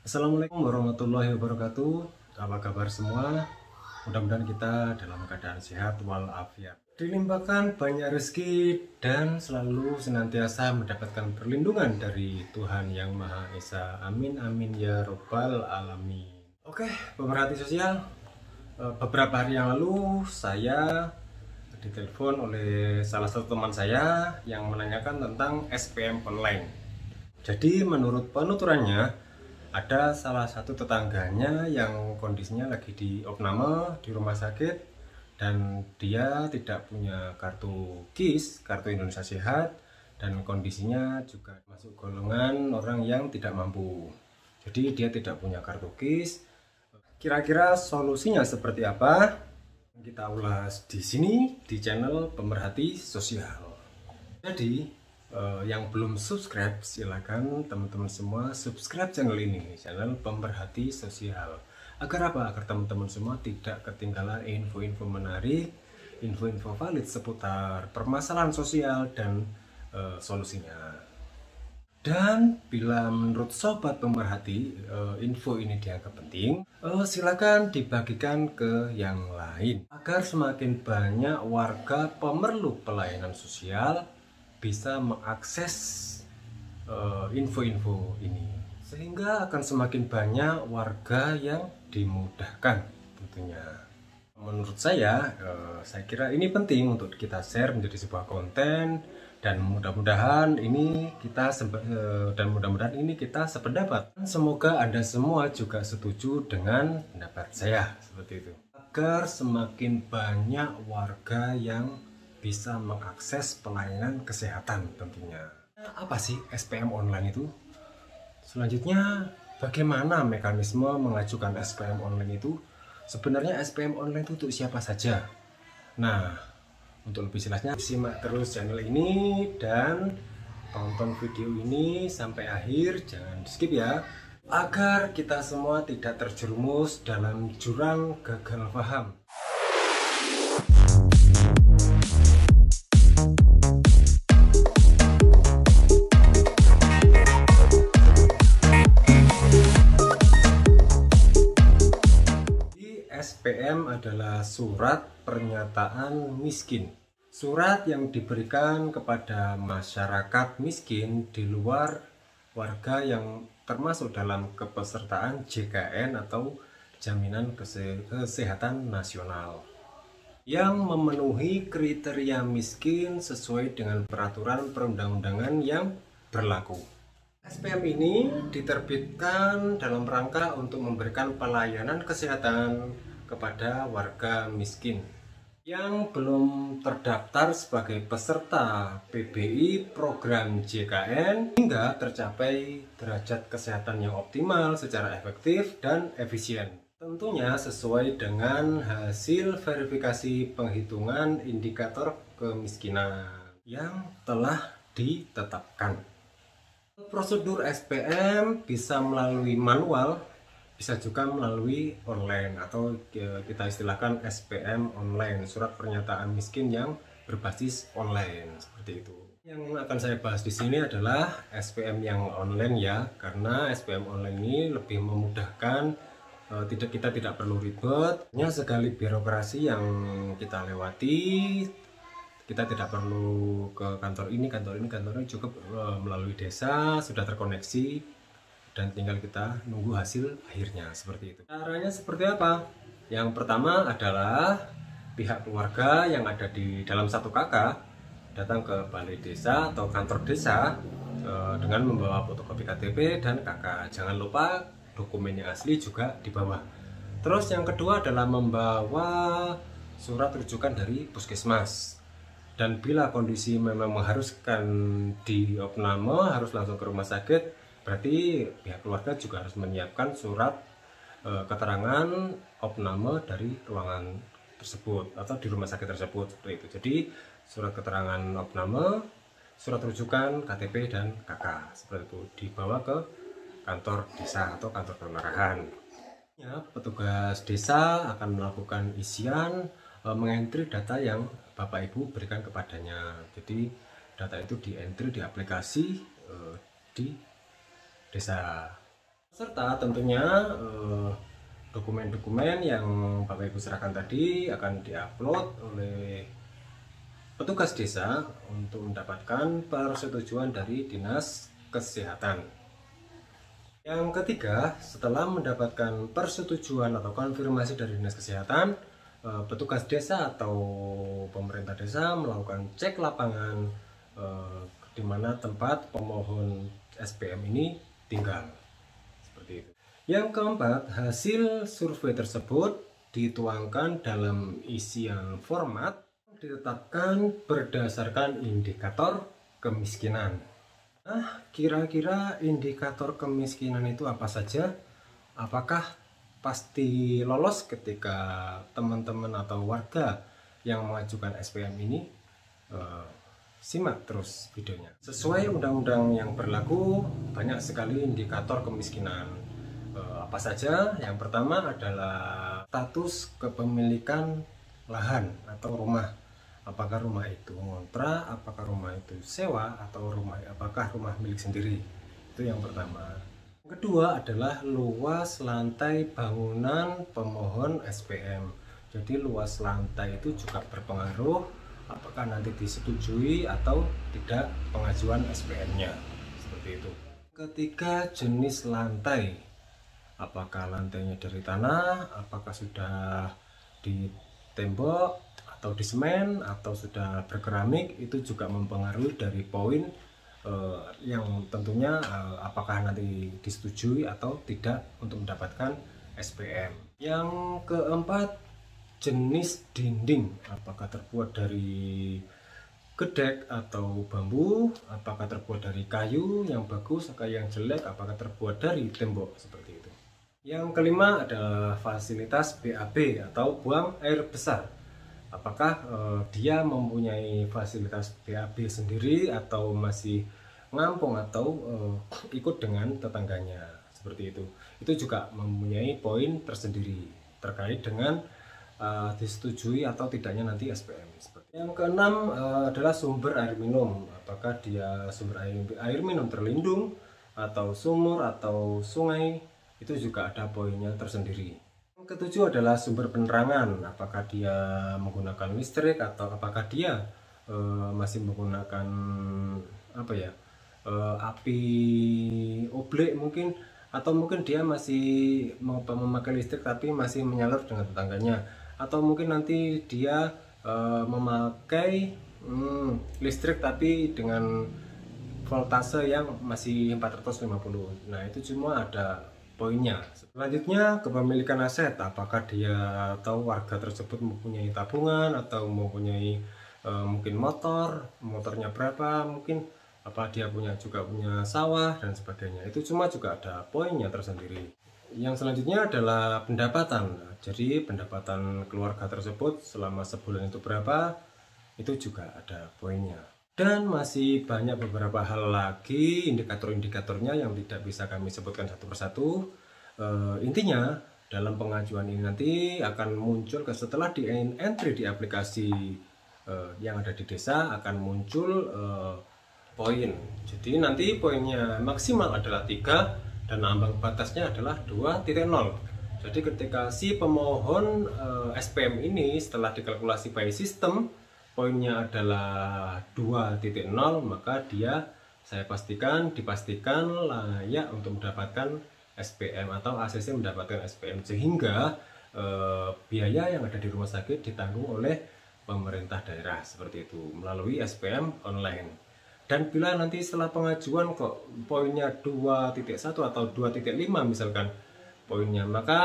Assalamualaikum warahmatullahi wabarakatuh. Apa kabar semua? Mudah-mudahan kita dalam keadaan sehat walafiat, dilimpahkan banyak rezeki dan selalu senantiasa mendapatkan perlindungan dari Tuhan Yang Maha Esa. Amin amin ya robbal alamin. Oke, pemerhati sosial, beberapa hari yang lalu saya ditelepon oleh salah satu teman saya yang menanyakan tentang SPM online. Jadi menurut penuturannya, ada salah satu tetangganya yang kondisinya lagi di opname di rumah sakit dan dia tidak punya kartu KIS, kartu Indonesia Sehat, dan kondisinya juga masuk golongan orang yang tidak mampu. Jadi dia tidak punya kartu KIS. Kira-kira solusinya seperti apa? Kita ulas di sini di channel Pemerhati Sosial. Jadi yang belum subscribe, silakan teman-teman semua subscribe channel ini, channel Pemerhati Sosial. Agar apa? Agar teman-teman semua tidak ketinggalan info-info menarik, info-info valid seputar permasalahan sosial dan solusinya. Dan bila menurut sobat pemerhati info ini dianggap penting, silakan dibagikan ke yang lain agar semakin banyak warga pemerlu pelayanan sosial bisa mengakses info-info ini, sehingga akan semakin banyak warga yang dimudahkan tentunya. Menurut saya kira ini penting untuk kita share menjadi sebuah konten, dan mudah-mudahan ini kita sependapat. Semoga Anda semua juga setuju dengan pendapat saya seperti itu, agar semakin banyak warga yang bisa mengakses pelayanan kesehatan tentunya. Apa sih SPM online itu? Selanjutnya, bagaimana mekanisme mengajukan SPM online itu? Sebenarnya SPM online itu untuk siapa saja? Nah, untuk lebih jelasnya simak terus channel ini dan tonton video ini sampai akhir, jangan di skip ya, agar kita semua tidak terjerumus dalam jurang gagal paham. SPM adalah surat pernyataan miskin. Surat yang diberikan kepada masyarakat miskin di luar warga yang termasuk dalam kepesertaan JKN atau Jaminan Kesehatan Nasional, yang memenuhi kriteria miskin sesuai dengan peraturan perundang-undangan yang berlaku. SPM ini diterbitkan dalam rangka untuk memberikan pelayanan kesehatan kepada warga miskin yang belum terdaftar sebagai peserta PBI program JKN hingga tercapai derajat kesehatan yang optimal secara efektif dan efisien. Tentunya sesuai dengan hasil verifikasi penghitungan indikator kemiskinan yang telah ditetapkan. Prosedur SPM bisa melalui manual, bisa juga melalui online atau kita istilahkan SPM online, surat pernyataan miskin yang berbasis online seperti itu. Yang akan saya bahas di sini adalah SPM yang online ya, karena SPM online ini lebih memudahkan, kita tidak perlu ribet, hanya sekali birokrasi yang kita lewati. Kita tidak perlu ke kantor ini, cukup melalui desa, sudah terkoneksi, dan tinggal kita nunggu hasil akhirnya, seperti itu. Caranya seperti apa? Yang pertama adalah pihak keluarga yang ada di dalam satu kakak datang ke balai desa atau kantor desa dengan membawa fotokopi KTP dan KK. Jangan lupa dokumen yang asli juga dibawa. Terus yang kedua adalah membawa surat rujukan dari puskesmas. Dan bila kondisi memang mengharuskan di opname harus langsung ke rumah sakit, berarti pihak keluarga juga harus menyiapkan surat keterangan opname dari ruangan tersebut atau di rumah sakit tersebut, seperti itu. Jadi surat keterangan opname, surat rujukan, KTP dan KK seperti itu dibawa ke kantor desa atau kantor kelurahan. Ya, petugas desa akan melakukan isian, mengentri data yang Bapak Ibu berikan kepadanya. Jadi data itu di-entry di aplikasi di desa. Serta tentunya dokumen-dokumen yang Bapak Ibu serahkan tadi akan diupload oleh petugas desa untuk mendapatkan persetujuan dari Dinas Kesehatan. Yang ketiga, setelah mendapatkan persetujuan atau konfirmasi dari Dinas Kesehatan, petugas desa atau pemerintah desa melakukan cek lapangan di mana tempat pemohon SPM ini tinggal. Seperti itu. Yang keempat, hasil survei tersebut dituangkan dalam isian format ditetapkan berdasarkan indikator kemiskinan. Nah, kira-kira indikator kemiskinan itu apa saja? Apakah pasti lolos ketika teman-teman atau warga yang mengajukan SPM ini? Simak terus videonya. Sesuai undang-undang yang berlaku, banyak sekali indikator kemiskinan. Apa saja? Yang pertama adalah status kepemilikan lahan atau rumah. Apakah rumah itu ngontrak, apakah rumah itu sewa, atau apakah rumah milik sendiri. Itu yang pertama. Yang kedua adalah luas lantai bangunan pemohon SPM. Jadi luas lantai itu juga berpengaruh apakah nanti disetujui atau tidak pengajuan SPM-nya. Seperti itu. Ketiga, jenis lantai. Apakah lantainya dari tanah, apakah sudah di tembok atau di semen atau sudah berkeramik, itu juga mempengaruhi dari poin yang tentunya apakah nanti disetujui atau tidak untuk mendapatkan SPM. Yang keempat, jenis dinding, apakah terbuat dari gedek atau bambu, apakah terbuat dari kayu yang bagus atau yang jelek, apakah terbuat dari tembok, seperti itu. Yang kelima adalah fasilitas BAB atau buang air besar. Apakah dia mempunyai fasilitas BAB sendiri atau masih ngampung atau ikut dengan tetangganya, seperti itu. Itu juga mempunyai poin tersendiri terkait dengan disetujui atau tidaknya nanti SPM. Yang keenam adalah sumber air minum. Apakah dia sumber air minum terlindung atau sumur atau sungai, itu juga ada poinnya tersendiri. Yang ketujuh adalah sumber penerangan. Apakah dia menggunakan listrik atau apakah dia masih menggunakan api oblek mungkin, atau mungkin dia masih memakai listrik tapi masih menyalur dengan tetangganya, atau mungkin nanti dia memakai listrik tapi dengan voltase yang masih 450. Nah, itu cuma ada poinnya. Selanjutnya, kepemilikan aset. Apakah dia atau warga tersebut mempunyai tabungan atau mempunyai mungkin motornya berapa, mungkin apa dia punya sawah dan sebagainya. Itu cuma juga ada poinnya tersendiri. Yang selanjutnya adalah pendapatan. Jadi pendapatan keluarga tersebut selama sebulan itu berapa, itu juga ada poinnya. Dan masih banyak beberapa hal lagi indikator-indikatornya yang tidak bisa kami sebutkan satu persatu. Intinya dalam pengajuan ini nanti akan muncul setelah di entry di aplikasi yang ada di desa akan muncul poin. Jadi nanti poinnya maksimal adalah 3 dan ambang batasnya adalah 2.0. Jadi ketika si pemohon SPM ini setelah dikalkulasi by system poinnya adalah 2.0, maka dia dipastikan layak untuk mendapatkan SPM atau ACC mendapatkan SPM, sehingga biaya yang ada di rumah sakit ditanggung oleh pemerintah daerah, seperti itu melalui SPM online. Dan bila nanti setelah pengajuan kok poinnya 2.1 atau 2.5 misalkan poinnya, maka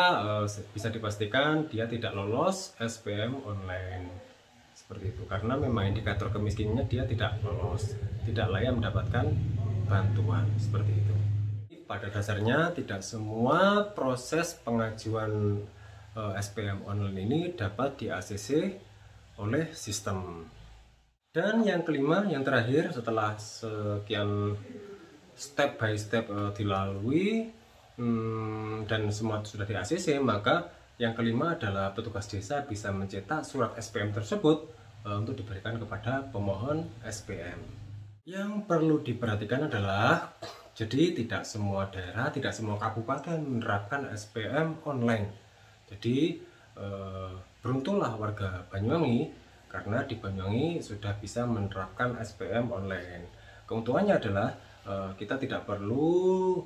bisa dipastikan dia tidak lolos SPM online, seperti itu, karena memang indikator kemiskinannya dia tidak lolos, tidak layak mendapatkan bantuan, seperti itu. Pada dasarnya tidak semua proses pengajuan SPM online ini dapat di ACC oleh sistem. Dan yang kelima, yang terakhir, setelah sekian step by step dilalui dan semua sudah di ACC, maka yang kelima adalah petugas desa bisa mencetak surat SPM tersebut untuk diberikan kepada pemohon SPM. Yang perlu diperhatikan adalah Jadi tidak semua daerah, tidak semua kabupaten menerapkan SPM online. Jadi beruntunglah warga Banyuwangi karena di Banyuwangi sudah bisa menerapkan SPM online. Keuntungannya adalah kita tidak perlu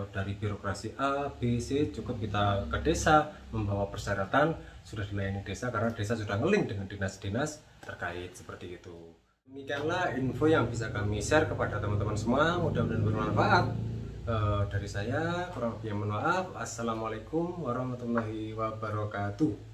dari birokrasi A, B, C, cukup kita ke desa membawa persyaratan sudah dilayani desa karena desa sudah ngelink dengan dinas-dinas terkait seperti itu. Demikianlah info yang bisa kami share kepada teman-teman semua, mudah-mudahan bermanfaat. Dari saya kurang lebih mohon maaf. Assalamualaikum warahmatullahi wabarakatuh.